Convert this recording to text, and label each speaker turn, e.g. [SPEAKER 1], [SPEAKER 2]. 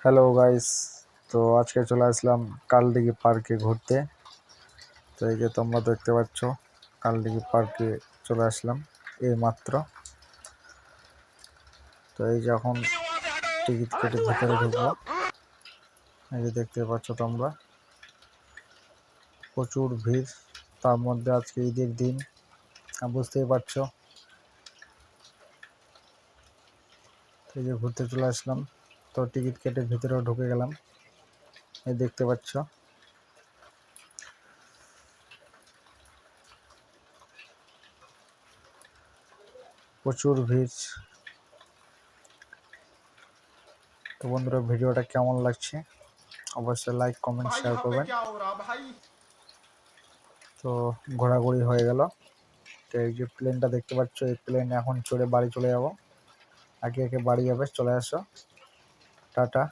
[SPEAKER 1] Hello guys, তো আজকে চলে আসলাম কালদিঘি পার্কে ঘুরতে। তো এই যে তোমরা দেখতে পাচ্ছ কালদিঘি পার্কে চলে আসলাম এই মাত্র। তো এই যে এখন টিকিট কেটে ভিতরে ঢুকবো। এই যে দেখতে পাচ্ছ তোমরা প্রচুর ভিড়, তার মধ্যে আজকে ঈদের দিন, বুঝতেই পারছো। এই যে ঘুরতে চলে আসলাম, তো টিকিট কেটে ভিতরেও ঢুকে গেলাম। এই দেখতে পাচ্ছ প্রচুর ভিড়। তো বন্ধুরা, ভিডিওটা কেমন লাগছে অবশ্যই লাইক কমেন্ট শেয়ার করবেন। তো ঘোরাঘুরি হয়ে গেল। তো এই যে প্লেনটা দেখতে পাচ্ছ, এই প্লেন এখন চড়ে বাড়ি চলে যাব। একে একে বাড়ি যাবে, চলে আসো, টাটা।